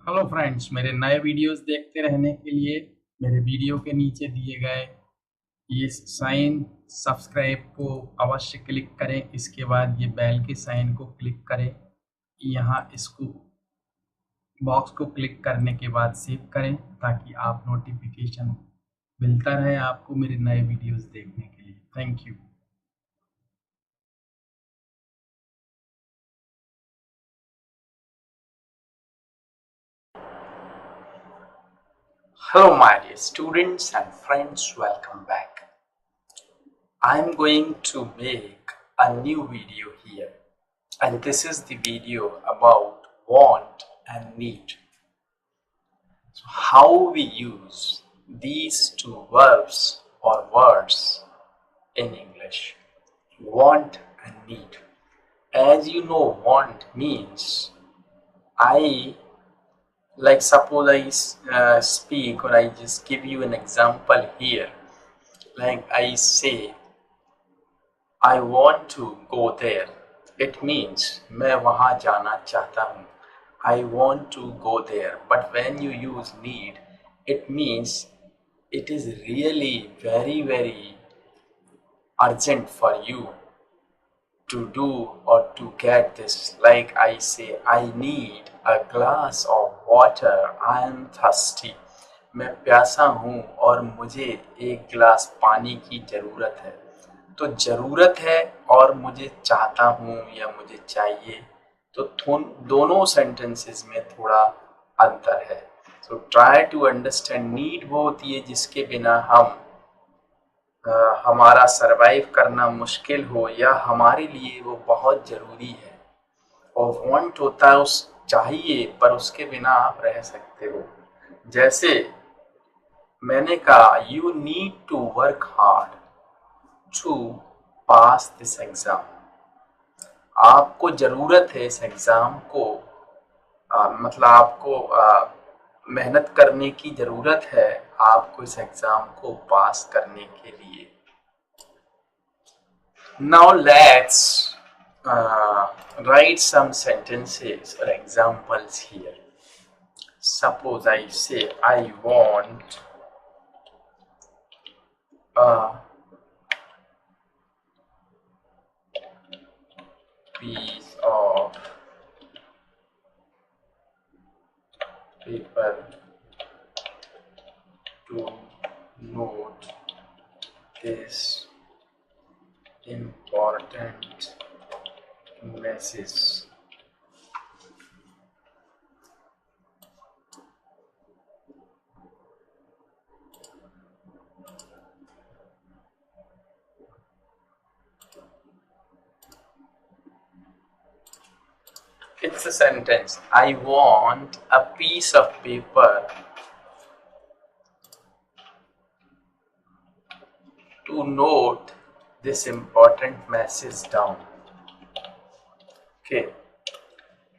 Hello friends, मेरे नए videos देखते रहने के लिए मेरे वीडियो के नीचे दिए गए ये साइन सब्सक्राइब को अवश्य क्लिक करें। इसके बाद ये बेल के साइन को क्लिक करें। यहाँ इसको बॉक्स को क्लिक करने के बाद सेव करें ताकि आप नोटिफिकेशन मिलता रहे आपको मेरे नए वीडियोस देखने के लिए। Thank you. Hello my dear students and friends, welcome back. I am going to make a new video here, and this is the video about want and need. So how we use these two verbs or words in English, want and need. As you know, want means suppose I speak, or I just give you an example here. Like I say, I want to go there. It means मैं वहाँ जाना चाहता हूँ. I want to go there. But when you use need, it means it is really very urgent for you to do or to get this. Like I say, I need a glass of water. I am thirsty. मैं प्यासा हूँ और मुझे एक गिलास पानी की ज़रूरत है. तो ज़रूरत है और मुझे चाहता हूँ या मुझे चाहिए, तो दोनों सेंटेंसेस में थोड़ा अंतर है. So try to understand. Need वो होती है जिसके बिना हमारा सरवाइव करना मुश्किल हो या हमारे लिए वो बहुत ज़रूरी है. और वांट होता है उस चाहिए पर उसके बिना आप रह सकते हो. जैसे मैंने कहा, you need to work hard to pass this exam. आपको जरूरत है इस एग्जाम को, मतलब आपको मेहनत करने की जरूरत है आपको इस एग्जाम को पास करने के लिए. Now let's write some sentences or examples here. Suppose I say, I want a piece of paper to note this important message. It's a sentence. I want a piece of paper to note this important message down. Okay.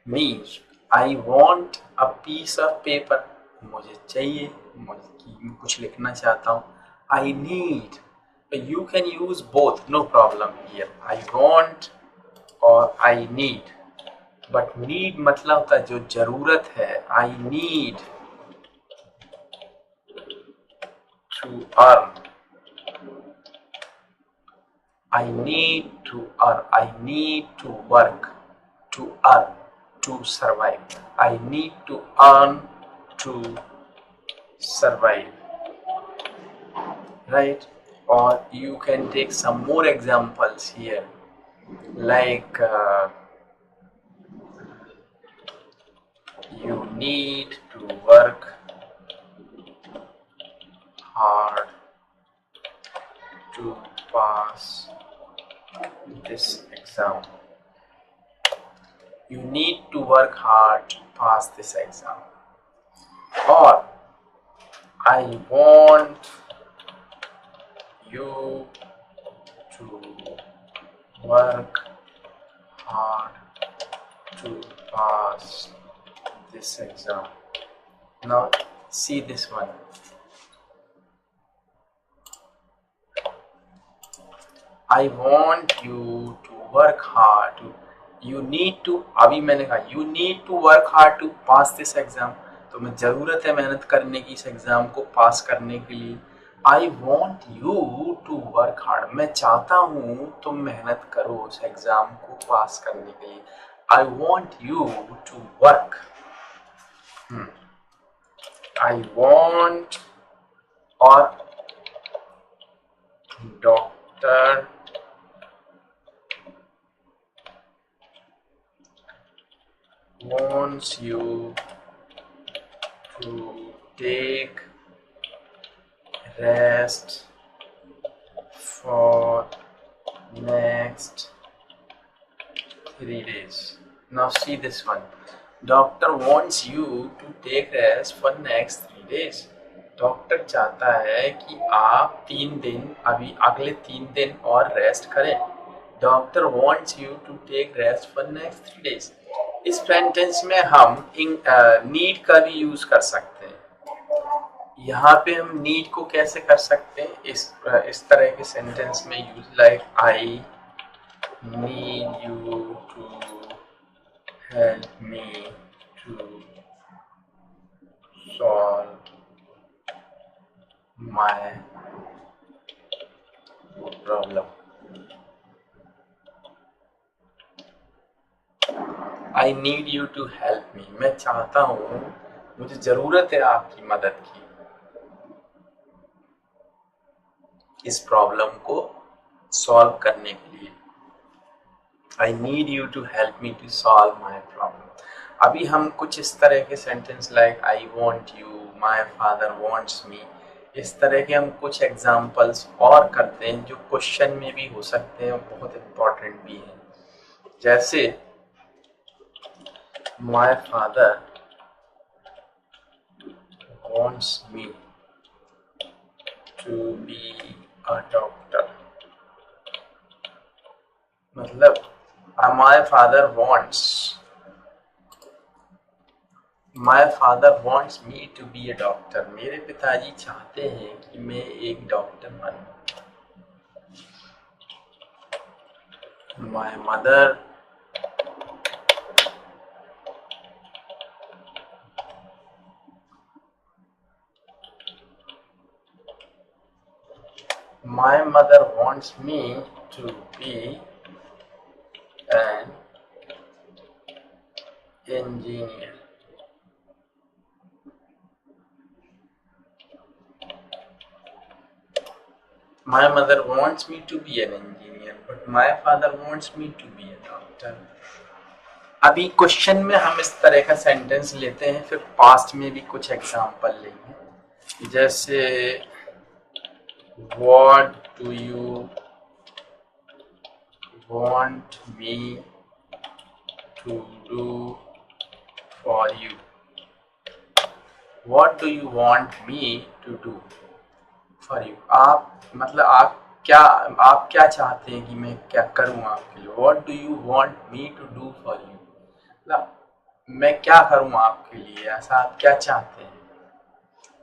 Means I want a piece of paper. मुझे चाहिए, मुझे कुछ लिखना चाहता हूँ. I need. You can use both, no problem here. I want or I need. But need मतलब होता है जो जरूरत है. I need to earn. I need to earn. I need to work to earn, to survive. I need to earn to survive. Right? Or you can take some more examples here. Like you need to work hard to pass this exam. You need to work hard to pass this exam. Or I want you to work hard to pass this exam. Now see this one. I want you to work hard to. You need to. अभी मैंने कहा you need to work hard to pass this exam. तुम्हें ज़रूरत है मेहनत करने की इस एग्ज़ाम को पास करने के लिए। I want you to work hard, मैं चाहता हूँ तुम मेहनत करो उस एग्ज़ाम को पास करने के लिए। I want you to work. I want, और doctor wants you to take rest for next 3 days. Now see this one. Doctor wants you to take rest for next 3 days. Doctor चाहता है कि आप 3 दिन, अभी अगले 3 दिन और रेस्ट करें। Doctor wants you to take rest for next 3 days. इस सेंटेंस में हम नीड का भी यूज कर सकते हैं। यहाँ पे हम नीड को कैसे कर सकते हैं, इस तरह के सेंटेंस में use, like I need you to help me to solve my problem. I need you to help me, मैं चाहता हूँ, मुझे जरूरत है आपकी मदद की इस प्रॉब्लम को सॉल्व करने के लिए। I need you to help me to solve my problem. अभी हम कुछ इस तरह के sentence like I want you, my father wants me, इस तरह के हम कुछ एग्जाम्पल्स और करते हैं जो क्वेश्चन में भी हो सकते हैं, बहुत इम्पोर्टेंट भी हैं। जैसे my father wants me to be a doctor, मतलब my father wants me to be a doctor, मेरे पिताजी चाहते हैं कि मैं एक doctor बनूं। my mother wants me to be an engineer। My mother wants me to be an engineer, but my father wants me to be a doctor। अभी question में हम इस तरह का सेंटेंस लेते हैं, फिर पास्ट में भी कुछ एग्जांपल लेंगे। जैसे What do you want me to do for you? What do you want me to do for you? आप मतलब आप क्या चाहते हैं कि मैं क्या करूं आपके लिए। What do you want me to do for you? मतलब मैं क्या करूं आपके लिए, ऐसा आप क्या चाहते हैं।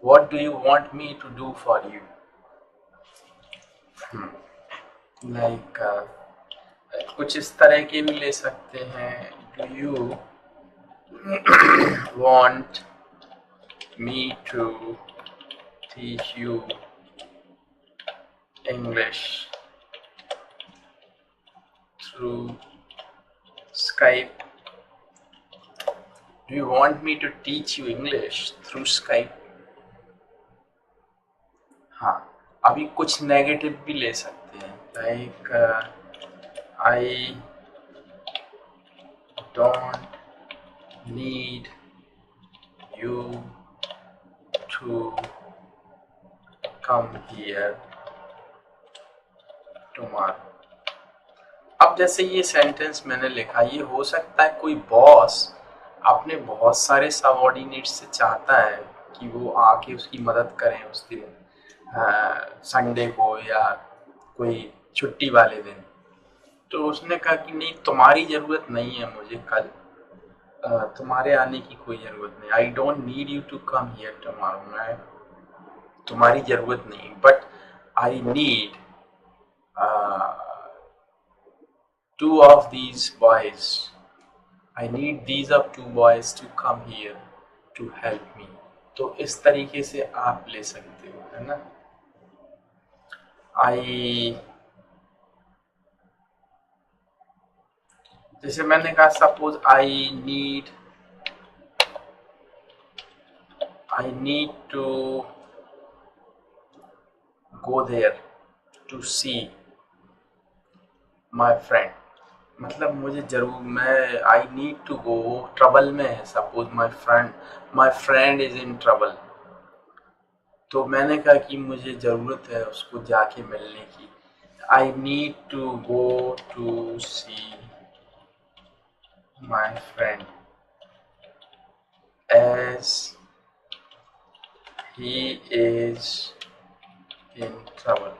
What do you want me to do for you? लाइक कुछ इस तरह के भी ले सकते हैं। Do you want me to teach you English through Skype? Do you want me to teach you English through Skype? हाँ, अभी कुछ नेगेटिव भी ले सकते हैं, like I don't need you to come here tomorrow. अब जैसे ये सेंटेंस मैंने लिखा, ये हो सकता है कोई बॉस अपने बहुत सारे सबऑर्डिनेट से चाहता है कि वो आके उसकी मदद करें उस दिन, संडे को या कोई छुट्टी वाले दिन। तो उसने कहा कि नहीं, तुम्हारी ज़रूरत नहीं है मुझे कल, तुम्हारे आने की कोई ज़रूरत नहीं। I don't need you to come here tomorrow, मैं तुम्हारी ज़रूरत नहीं, but I need two of these boys, I need these of two boys to come here to help me। तो इस तरीके से आप ले सकते हो, है ना। जैसे मैंने कहा suppose I need to go there to see my friend, मतलब मुझे जरूर, मैं I need to go, trouble में है, suppose my friend is in trouble, तो मैंने कहा कि मुझे ज़रूरत है उसको जाके मिलने की। I need to go to see my friend as he is in trouble,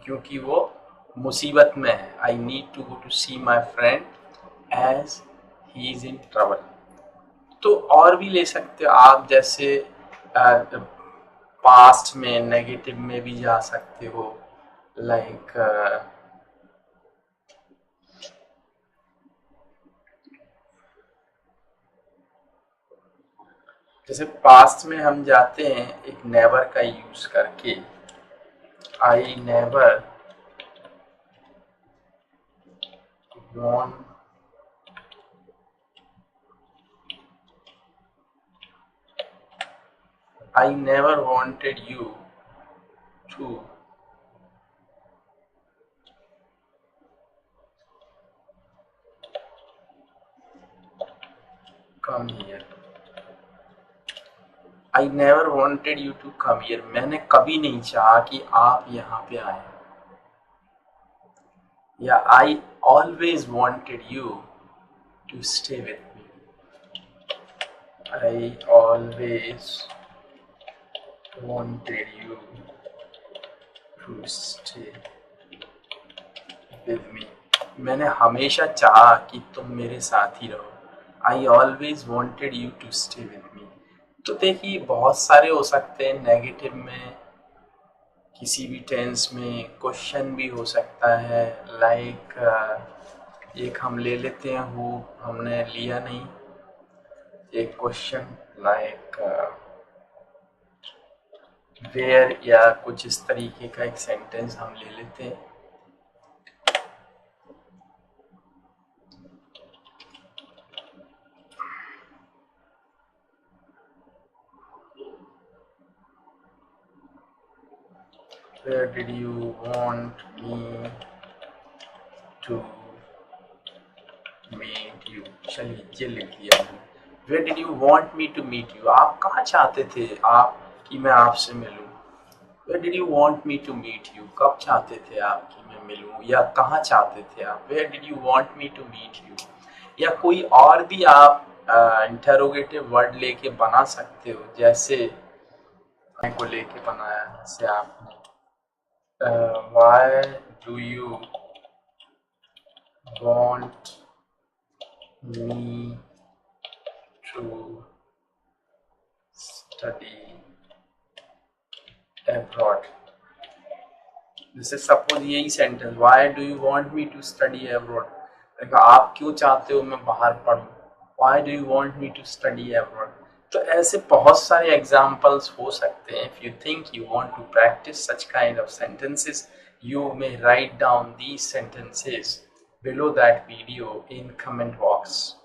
क्योंकि वो मुसीबत में है। I need to go to see my friend as he is in trouble. तो और भी ले सकते हो आप, जैसे पास्ट में नेगेटिव में भी जा सकते हो, लाइक जैसे पास्ट में हम जाते हैं एक नेवर का यूज करके, I never want I never wanted you to come here. I never wanted you to come here. मैंने कभी नहीं चाहा कि आप यहाँ पे आए। या I always wanted you to stay with me. I always wanted you to stay with me. मैंने हमेशा चाहा कि तुम मेरे साथ ही रहो। I always wanted you to stay with me. तो देखिए बहुत सारे हो सकते हैं नेगेटिव में, किसी भी टेंस में, क्वेश्चन भी हो सकता है, लाइक एक हम ले लेते हैं हु, हमने लिया नहीं, एक क्वेश्चन लाइक वेयर, या कुछ इस तरीके का एक सेंटेंस हम ले लेते हैं। Where did you want me to meet you? चलिए ये लिख दिया मैंने। Where did you want me to meet you? आप कहाँ चाहते थे आप कि मैं आपसे मिलूं? Where did you want me to meet you? कब चाहते थे आप कि मैं मिलूं, या कहाँ चाहते थे आप? Where did you want me to meet you? या कोई और भी आप इंटरोगेटिव वर्ड लेके बना सकते हो, जैसे को लेके बनाया, जैसे आपने why do you want me to study abroad? जैसे सपोज यही sentence, why do you want me to study abroad, आप क्यों चाहते हो मैं बाहर पढूं? why do you want me to study abroad? तो ऐसे बहुत सारे एग्जाम्पल्स हो सकते हैं। If you think you want to practise such kind of sentences, you may write down these sentences below that video in comment box.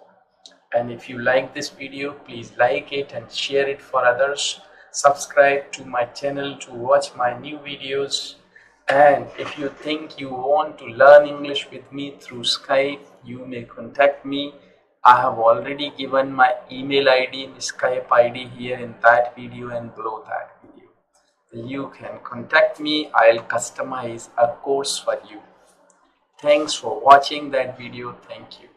And if you like this video, please like it and share it for others. Subscribe to my channel to watch my new videos. And if you think you want to learn English with me through Skype, you may contact me. I have already given my email ID and Skype ID here in that video and below that video. You can contact me. I'll customize a course for you. Thanks for watching that video. Thank you.